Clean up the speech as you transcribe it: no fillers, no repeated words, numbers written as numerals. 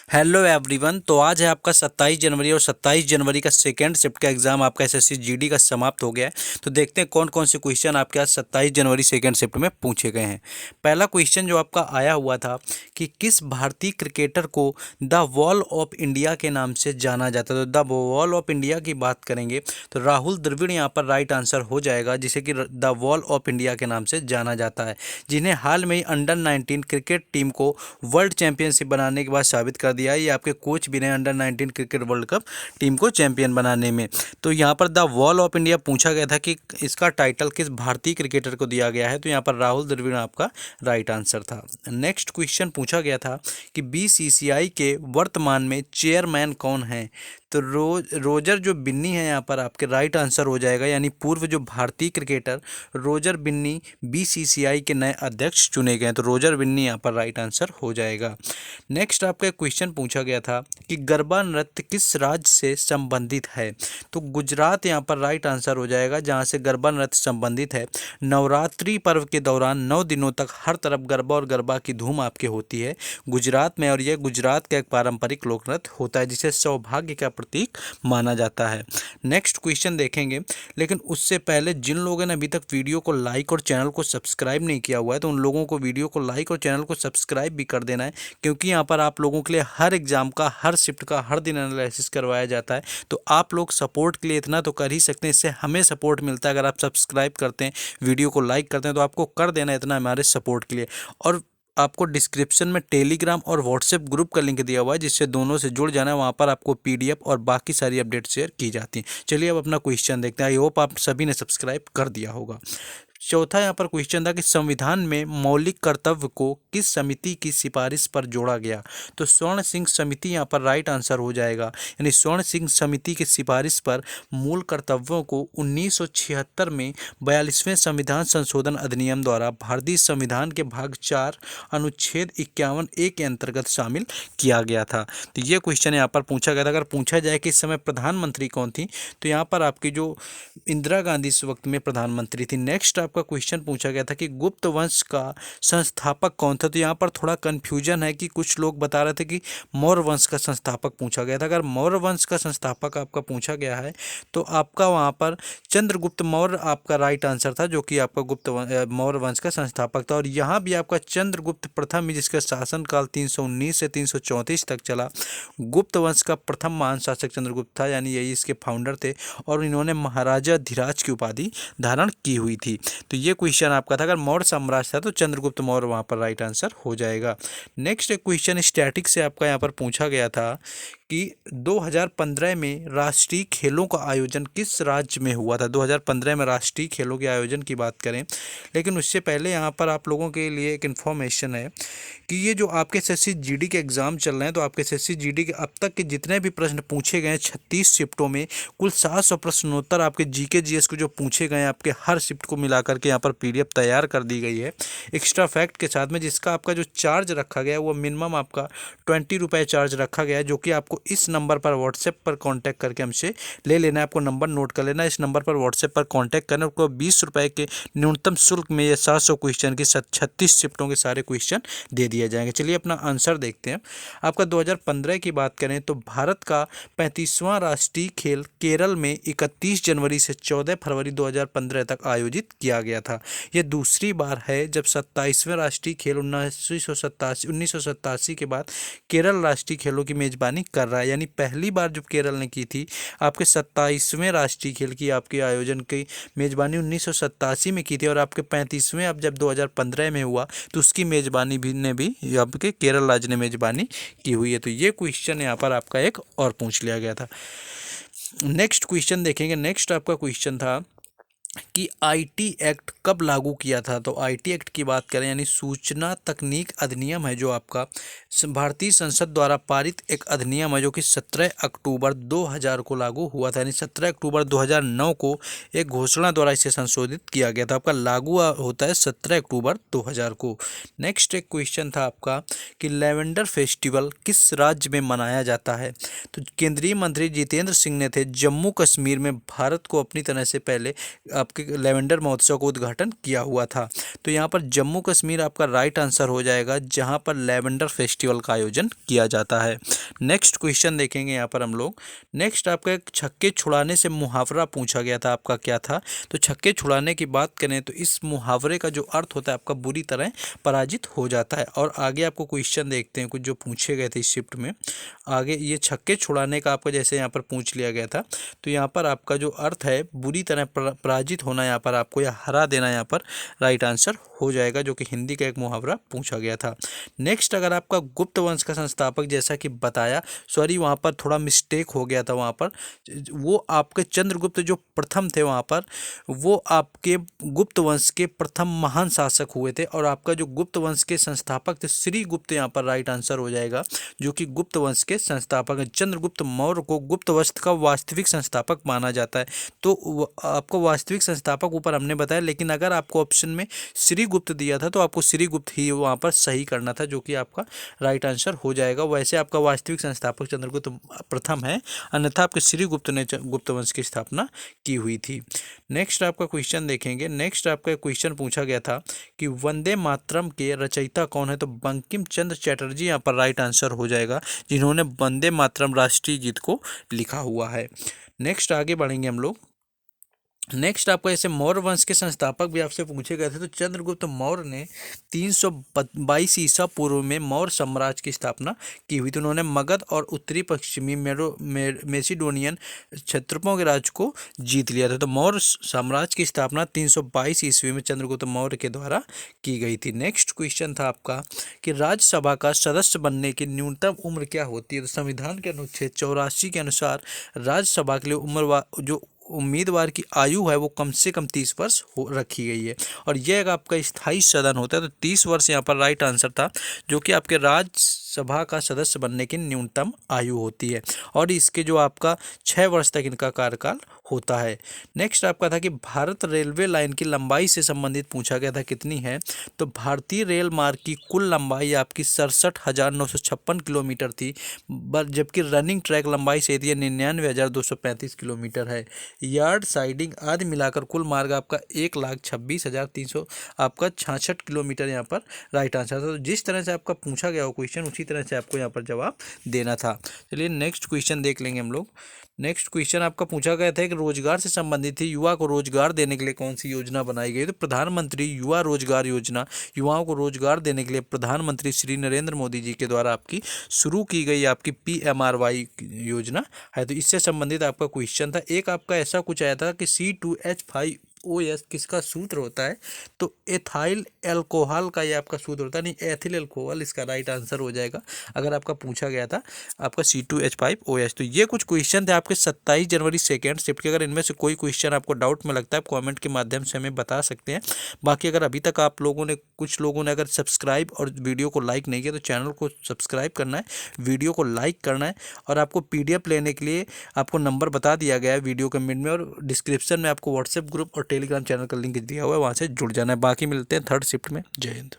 Hello everyone. तो आज है आपका 27 जनवरी और 27 जनवरी का सेकेंड शिफ्ट का एग्जाम आपका एसएससी जीडी का समाप्त हो गया है। तो देखते हैं कौन कौन से क्वेश्चन आपके आज 27 जनवरी सेकेंड शिफ्ट में पूछे गए हैं। पहला क्वेश्चन जो आपका आया हुआ था कि किस भारतीय क्रिकेटर को द वॉल ऑफ इंडिया के नाम से जाना जाता है। तो द वॉल ऑफ इंडिया की बात करेंगे तो राहुल द्रविड़ यहाँ पर राइट आंसर हो जाएगा, जिसे कि द वॉल ऑफ इंडिया के नाम से जाना जाता है, जिन्हें हाल में ही अंडर 19 क्रिकेट टीम को वर्ल्ड चैंपियनशिप बनाने के बाद साबित कर दिया है। ये आपके कोच भी रहे under 19 cricket world cup team को चैंपियन बनाने में। तो यहाँ पर द वॉल ऑफ इंडिया पूछा गया था कि इसका टाइटल किस भारतीय क्रिकेटर को दिया गया है। तो यहाँ पर राहुल द्रविड़ आपका राइट आंसर था। नेक्स्ट क्वेश्चन पूछा गया था कि बीसीसीआई के वर्तमान में चेयरमैन कौन है। तो रोजर जो बिन्नी है यहाँ पर आपके राइट आंसर हो जाएगा, यानी पूर्व जो भारतीय क्रिकेटर रोजर बिन्नी बीसीसीआई के नए अध्यक्ष चुने गए हैं। तो रोजर बिन्नी यहाँ पर राइट आंसर हो जाएगा। नेक्स्ट आपका क्वेश्चन पूछा गया था कि गरबा नृत्य किस राज्य से संबंधित है। तो गुजरात यहाँ पर राइट आंसर हो जाएगा, जहाँ से गरबा नृत्य संबंधित है। नवरात्रि पर्व के दौरान 9 दिनों तक हर तरफ गरबा और गरबा की धूम आपके होती है गुजरात में, और यह गुजरात का एक पारंपरिक लोक नृत्य होता है जिसे सौभाग्य का प्रतीक माना जाता है। नेक्स्ट क्वेश्चन देखेंगे, लेकिन उससे पहले जिन लोगों ने अभी तक वीडियो को लाइक और चैनल को सब्सक्राइब नहीं किया हुआ है तो उन लोगों को वीडियो को लाइक और चैनल को सब्सक्राइब भी कर देना है, क्योंकि यहाँ पर आप लोगों के लिए हर एग्जाम का, हर शिफ्ट का, हर दिन एनालिसिस करवाया जाता है। तो आप लोग सपोर्ट के लिए इतना तो कर ही सकते हैं, इससे हमें सपोर्ट मिलता है। अगर आप सब्सक्राइब करते हैं, वीडियो को लाइक करते हैं, तो आपको कर देना इतना हमारे सपोर्ट के लिए। और आपको डिस्क्रिप्शन में टेलीग्राम और व्हाट्सएप ग्रुप का लिंक दिया हुआ है, जिससे दोनों से जुड़ जाना है। वहाँ पर आपको पीडीएफ और बाकी सारी अपडेट शेयर की जाती हैं। चलिए अब अपना क्वेश्चन देखते हैं। आई होप आप सभी ने सब्सक्राइब कर दिया होगा। चौथा यहाँ पर क्वेश्चन था कि संविधान में मौलिक कर्तव्य को किस समिति की सिफारिश पर जोड़ा गया। तो स्वर्ण सिंह समिति यहाँ पर राइट आंसर हो जाएगा, यानी स्वर्ण सिंह समिति की सिफारिश पर मूल कर्तव्यों को 1976 में 42वें संविधान संशोधन अधिनियम द्वारा भारतीय संविधान के भाग 4 अनुच्छेद 51(a) के अंतर्गत शामिल किया गया था। तो ये क्वेश्चन यहाँ पर पूछा गया था। अगर पूछा जाए कि इस समय प्रधानमंत्री कौन थी, तो यहाँ पर आपकी जो इंदिरा गांधी इस वक्त में प्रधानमंत्री थी। नेक्स्ट आपका क्वेश्चन पूछा गया था कि गुप्त वंश का संस्थापक कौन था। तो यहाँ पर थोड़ा कंफ्यूजन है कि कुछ लोग बता रहे थे कि मौर्य वंश का संस्थापक पूछा गया था। अगर मौर्य वंश का संस्थापक आपका पूछा गया है तो आपका वहाँ पर चंद्रगुप्त मौर्य आपका राइट आंसर था, जो कि आपका मौर्य वंश का संस्थापक था। और यहाँ भी आपका चंद्रगुप्त प्रथम, जिसका शासनकाल 319 से 334 तक चला। गुप्त वंश का प्रथम महान शासक चंद्रगुप्त था, यानी यही इसके फाउंडर थे, और इन्होंने महाराजा धीराज की उपाधि धारण की हुई थी। तो ये क्वेश्चन आपका था। अगर मौर्य साम्राज्य था तो चंद्रगुप्त मौर्य वहाँ पर राइट आंसर हो जाएगा। नेक्स्ट एक क्वेश्चन स्टैटिक से आपका यहाँ पर पूछा गया था कि 2015 में राष्ट्रीय खेलों का आयोजन किस राज्य में हुआ था। 2015 में राष्ट्रीय खेलों के आयोजन की बात करें, लेकिन उससे पहले यहाँ पर आप लोगों के लिए एक इन्फॉर्मेशन है कि ये जो आपके एसएससी जीडी के एग्ज़ाम चल रहे हैं, तो आपके एसएससी जीडी के अब तक के जितने भी प्रश्न पूछे गए हैं 36 शिफ्टों में, कुल 700 प्रश्नोत्तर आपके जीके जीएस को जो पूछे गए हैं आपके हर शिफ्ट को मिला करके यहाँ पर पीडीएफ तैयार कर दी गई है एक्स्ट्रा फैक्ट के साथ में, जिसका आपका जो चार्ज रखा गया है वो मिनिमम आपका 20 रुपये चार्ज रखा गया है, जो कि आपको इस नंबर पर व्हाट्सएप पर कांटेक्ट करके हमसे ले लेना है। आपको नंबर नोट कर लेना है, इस नंबर पर व्हाट्सएप पर कांटेक्ट करना है। आपको 20 रुपये के न्यूनतम शुल्क में ये 700 क्वेश्चन की 36 शिफ्टों के सारे क्वेश्चन दे दिए जाएंगे। चलिए अपना आंसर देखते हैं। आपका 2015 की बात करें तो भारत का 35वां राष्ट्रीय खेल केरल में 31 जनवरी से 14 फरवरी 2015 तक आयोजित किया गया था। यह दूसरी बार है जब 27वें राष्ट्रीय खेल 1987 के बाद केरल राष्ट्रीय खेलों की मेजबानी कर रहा है। यानी पहली बार जब केरल ने की थी आपके 27वें राष्ट्रीय खेल की आपके आयोजन की मेजबानी 1987 में की थी, और आपके 35वें अब जब 2015 में हुआ तो उसकी मेजबानी भी आपके केरल राज्य ने मेजबानी की हुई है। तो ये क्वेश्चन यहाँ पर आपका एक और पूछ लिया गया था। नेक्स्ट क्वेश्चन देखेंगे। नेक्स्ट आपका क्वेश्चन था कि आईटी एक्ट कब लागू किया था। तो आईटी एक्ट की बात करें, यानी सूचना तकनीक अधिनियम है जो आपका भारतीय संसद द्वारा पारित एक अधिनियम है, जो कि 17 अक्टूबर 2000 को लागू हुआ था। यानी 17 अक्टूबर 2009 को एक घोषणा द्वारा इसे संशोधित किया गया था। आपका लागू होता है 17 अक्टूबर 2000 को। नेक्स्ट एक क्वेश्चन था आपका कि लेवेंडर फेस्टिवल किस राज्य में मनाया जाता है। तो केंद्रीय मंत्री जितेंद्र सिंह ने थे जम्मू कश्मीर में भारत को अपनी तरह से पहले आपके लेवेंडर महोत्सव का उद्घाटन किया हुआ था। तो यहाँ पर जम्मू कश्मीर आपका राइट आंसर हो जाएगा, जहाँ पर लेवेंडर फेस्टिवल का आयोजन किया जाता है। नेक्स्ट क्वेश्चन देखेंगे यहाँ पर हम लोग। नेक्स्ट आपका एक छक्के छुड़ाने से मुहावरा पूछा गया था, आपका क्या था? तो छक्के छुड़ाने की बात करें तो इस मुहावरे का जो अर्थ होता है आपका बुरी तरह पराजित हो जाता है। और आगे आपको क्वेश्चन देखते हैं कुछ जो पूछे गए थे इस शिफ्ट में। आगे ये छक्के छुड़ाने का आपको जैसे यहाँ पर पूछ लिया गया था, तो यहाँ पर आपका जो अर्थ है बुरी तरह पराजित होना, यहाँ पर आपको या हरा देना यहाँ पर राइट आंसर हो जाएगा, जो कि हिंदी का एक मुहावरा पूछा गया था। नेक्स्ट अगर आपका गुप्त वंश का संस्थापक जैसा कि बताया, सॉरी वहाँ पर थोड़ा मिस्टेक हो गया था, वहाँ पर वो आपके चंद्रगुप्त जो प्रथम थे वहाँ पर, वो आपके गुप्त वंश के प्रथम महान शासक हुए थे। और आपका जो गुप्त वंश के संस्थापक थे श्री गुप्त यहाँ पर राइट आंसर हो जाएगा, जो कि गुप्त वंश के संस्थापक हैं। चंद्रगुप्त मौर्य को गुप्त वंश का वास्तविक संस्थापक माना जाता है। तो आपको वास्तविक संस्थापक ऊपर हमने बताया, लेकिन अगर आपको ऑप्शन में श्री गुप्त दिया था तो आपको श्री गुप्त ही वहाँ पर सही करना था, जो कि आपका राइट आंसर हो जाएगा। वैसे आपका वास्तविक संस्थापक चंद्रगुप्त प्रथम है, अन्यथा आपके श्री गुप्त ने गुप्त वंश की स्थापना की हुई थी। नेक्स्ट आपका क्वेश्चन देखेंगे। नेक्स्ट आपका क्वेश्चन पूछा गया था कि वंदे मातरम के रचयिता कौन है? तो बंकिम चंद्र चटर्जी यहाँ पर राइट आंसर हो जाएगा, जिन्होंने वंदे मातरम राष्ट्रीय गीत को लिखा हुआ है। नेक्स्ट आगे बढ़ेंगे हम लोग। नेक्स्ट आपका ऐसे मौर्य वंश के संस्थापक भी आपसे पूछे गए थे। तो चंद्रगुप्त मौर्य ने 322 ईसा पूर्व में मौर्य साम्राज्य की स्थापना की हुई थी। उन्होंने मगध और उत्तरी पश्चिमी मेसिडोनियन क्षेत्रों के राज्य को जीत लिया था। तो मौर्य साम्राज्य की स्थापना 322 ईस्वी में चंद्रगुप्त मौर्य के द्वारा की गई थी। नेक्स्ट क्वेश्चन था आपका कि राज्यसभा का सदस्य बनने की न्यूनतम उम्र क्या होती है? तो संविधान के अनुच्छेद 84 के अनुसार राज्यसभा के लिए उम्र जो उम्मीदवार की आयु है वो कम से कम 30 वर्ष हो रखी गई है। और यह एक आपका स्थायी सदन होता है, तो 30 वर्ष यहाँ पर राइट आंसर था, जो कि आपके राज्यसभा का सदस्य बनने की न्यूनतम आयु होती है। और इसके जो आपका 6 वर्ष तक इनका कार्यकाल होता है। नेक्स्ट आपका था कि भारत रेलवे लाइन की लंबाई से संबंधित पूछा गया था, कितनी है? तो भारतीय रेल मार्ग की कुल लंबाई आपकी 67,956 किलोमीटर थी, जबकि रनिंग ट्रैक लंबाई से थी 99,235 किलोमीटर है। यार्ड साइडिंग आदि मिलाकर कुल मार्ग आपका 1,26,300 आपका 66 किलोमीटर यहाँ पर राइट आंसर था। तो जिस तरह से आपका पूछा गया हो क्वेश्चन, उसी तरह से आपको यहाँ पर जवाब देना था। चलिए नेक्स्ट क्वेश्चन देख लेंगे हम लोग। नेक्स्ट क्वेश्चन आपका पूछा गया था कि रोजगार से संबंधित थी, युवा को रोजगार देने के लिए कौन सी योजना बनाई गई? तो प्रधानमंत्री युवा रोजगार योजना, युवाओं को रोजगार देने के लिए प्रधानमंत्री श्री नरेंद्र मोदी जी के द्वारा आपकी शुरू की गई आपकी PMRY योजना है। तो इससे संबंधित आपका क्वेश्चन था। एक आपका ऐसा कुछ आया था कि C2H5OS किसका सूत्र होता है? तो एथाइल एल्कोहल का ये आपका सूत्र होता है, नहीं एथिल एल्कोहल इसका राइट आंसर हो जाएगा, अगर आपका पूछा गया था आपका C2H5OS। तो ये कुछ क्वेश्चन थे आपके 27 जनवरी सेकेंड शिफ्ट के। अगर इनमें से कोई क्वेश्चन आपको डाउट में लगता है, आप कमेंट के माध्यम से हमें बता सकते हैं। बाकी अगर अभी तक आप लोगों ने कुछ लोगों ने अगर सब्सक्राइब और वीडियो को लाइक नहीं किया तो चैनल को सब्सक्राइब करना है, वीडियो को लाइक करना है। और आपको PDF लेने के लिए आपको नंबर बता दिया गया है वीडियो कमेंट में, और डिस्क्रिप्शन में आपको व्हाट्सएप ग्रुप और टेलीग्राम चैनल का लिंक दिया हुआ है, वहाँ से जुड़ जाना है। बाकी मिलते हैं थर्ड शिफ्ट में। जय हिंद।